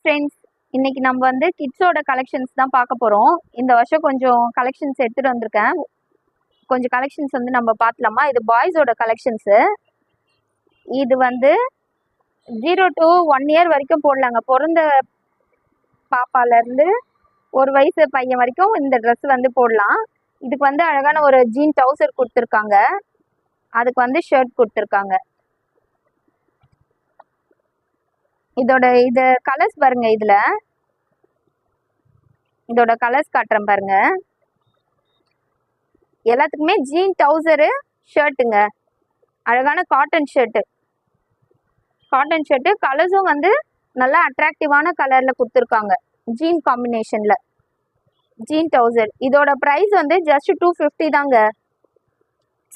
Friends, இன்னைக்கு நம்ம வந்து கிட்ஸோட கலெக்ஷன்ஸ் தான் பார்க்க போகிறோம். இந்த வருஷம் கொஞ்சம் கலெக்ஷன்ஸ் எடுத்துகிட்டு வந்திருக்கேன். கொஞ்சம் கலெக்ஷன்ஸ் வந்து நம்ம பார்க்கலாமா? இது பாய்ஸோட கலெக்ஷன்ஸு. இது வந்து 0 to 1 year வரைக்கும் போடலாங்க. பிறந்த பாப்பாலேருந்து 1 வயசு பையன் வரைக்கும் இந்த ட்ரெஸ் வந்து போடலாம். இதுக்கு வந்து அழகான ஒரு ஜீன் ட்ரௌசர் கொடுத்துருக்காங்க. அதுக்கு வந்து ஷர்ட் கொடுத்துருக்காங்க. இது கலர்ஸ் பாருங்க. இதோட கலர்ஸ் காட்டுறேன் பாருங்க. எல்லாத்துக்குமே ஜீன் ட்ரௌசரு ஷர்ட்டுங்க. அழகான காட்டன் ஷர்ட்டு. கலர்ஸும் வந்து நல்லா அட்ராக்டிவான கலர்ல கொடுத்துருக்காங்க. ஜீன் காம்பினேஷன்ல ஜீன் ட்ரௌசர். இதோட ப்ரைஸ் வந்து ஜஸ்ட் 250 தாங்க.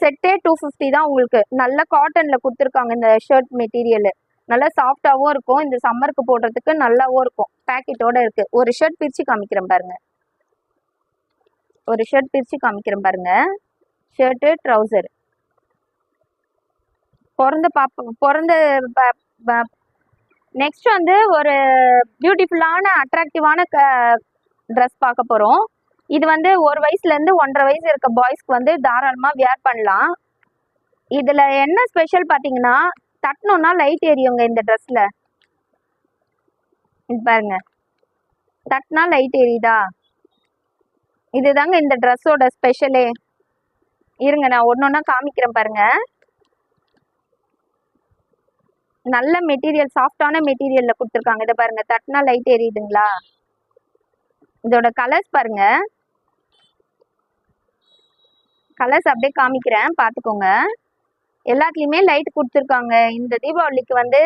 செட்டே 250 தான் உங்களுக்கு. நல்ல காட்டன்ல கொடுத்துருக்காங்க. இந்த ஷர்ட் மெட்டீரியல் நல்லா சாஃப்டாகவும் இருக்கும். இந்த சம்மருக்கு போடுறதுக்கு நல்லாவும் இருக்கும். பேக்கெட்டோட இருக்கு. ஒரு ஷர்ட் பிரித்து காமிக்கிறேன் பாருங்க. Shirt trouser. நெக்ஸ்ட் வந்து ஒரு பியூட்டிஃபுல்லான அட்ராக்டிவான ட்ரெஸ் பார்க்க போகிறோம். இது வந்து 1 வயசுலேருந்து 1.5 வயசு இருக்க பாய்ஸ்க்கு வந்து தாராளமாக வியர் பண்ணலாம். இதில் என்ன ஸ்பெஷல் பார்த்தீங்கன்னா, தட்டணும்னா லைட் எரியுங்க இந்த ட்ரெஸ்ஸில். இது பாருங்க, தட்டினா லைட் எரியுதா? இதுதாங்க இந்த ட்ரெஸ்ஸோட ஸ்பெஷலே. இருங்க, நான் ஒன்று ஒன்றா காமிக்கிறேன் பாருங்க. நல்ல மெட்டீரியல், சாஃப்டான மெட்டீரியல்ல கொடுத்துருக்காங்க. இதை பாருங்க, தட்டினா லைட் எரியுதுங்களா? இதோட கலர்ஸ் பாருங்க. கலர்ஸ் அப்படியே காமிக்கிறேன், பார்த்துக்கோங்க. எல்லாத்துலேயுமே லைட் கொடுத்துருக்காங்க. இந்த தீபாவளிக்கு வந்து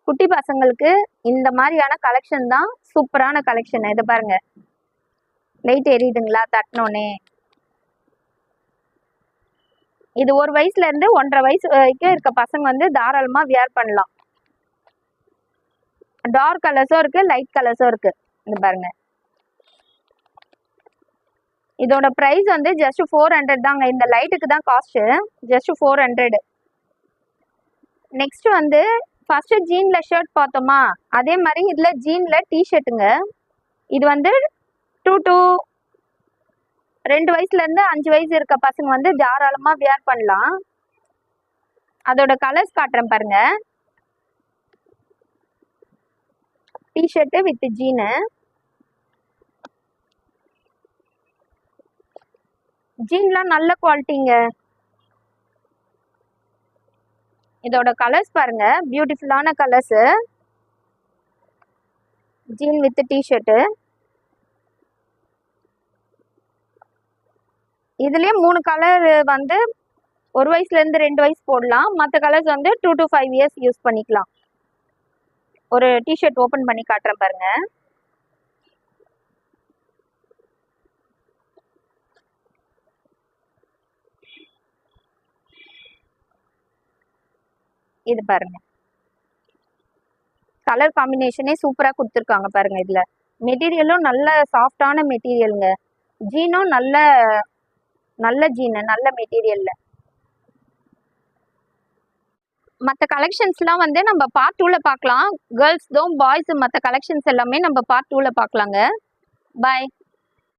குட்டி பசங்களுக்கு இந்த மாதிரியான கலெக்ஷன் தான் சூப்பரான கலெக்ஷன். இதை பாருங்க, லைட் எரியுதுங்களா தட்டினோன்னே? இது 1 வயசுலேருந்து 1.5 வயசு வரைக்கும் இருக்க பசங்க வந்து தாராளமாக வியர் பண்ணலாம். டார்க் கலர்ஸும் இருக்கு, லைட் கலர்ஸும் இருக்கு. இது பாருங்க. இதோட ப்ரைஸ் வந்து ஜஸ்ட் 400 தாங்க. இந்த லைட்டுக்கு தான் காஸ்ட். ஜஸ்ட் 400. நெக்ஸ்ட் வந்து ஃபர்ஸ்ட் ஜீன்ல ஷர்ட் பார்த்தோமா, அதே மாதிரி இதுல ஜீன்ல டிஷர்ட்டுங்க. இது வந்து 2 to 2 வயசுலேருந்து 5 வயசு இருக்க பசங்க வந்து தாராளமாக வியர் பண்ணலாம். அதோட கலர்ஸ் காட்டுறேன் பாருங்க. T shirt with ஜீனு. ஜீன்லாம் நல்ல குவாலிட்டிங்க. இதோட கலர்ஸ் பாருங்க, பியூட்டிஃபுல்லான கலர்ஸு. Gene with T shirt. இதுலயே 3 கலர் வந்து 1 வயசுலேருந்து 2 வயசு போடலாம். மற்ற கலர்ஸ் வந்து 2 to 5 years யூஸ் பண்ணிக்கலாம். ஒரு டிஷர்ட் ஓப்பன் பண்ணி காட்டுறேன் பாருங்க. இது பாருங்க, கலர் காம்பினேஷனே சூப்பரா கொடுத்துருக்காங்க பாருங்க. இதுல மெட்டீரியலும் நல்ல சாஃப்டான மெட்டீரியலுங்க. ஜீனும் நல்ல ஜீனு, நல்ல மெட்டீரியல்ல. மற்ற கலெக்ஷன்ஸ்லாம் வந்து நம்ம பார்ட் 2ல பார்க்கலாம். கேர்ள்ஸ்தும் பாய்ஸ் மற்ற கலெக்ஷன்ஸ் எல்லாமே நம்ம பார்ட் 2ல பார்க்கலாங்க. பாய்.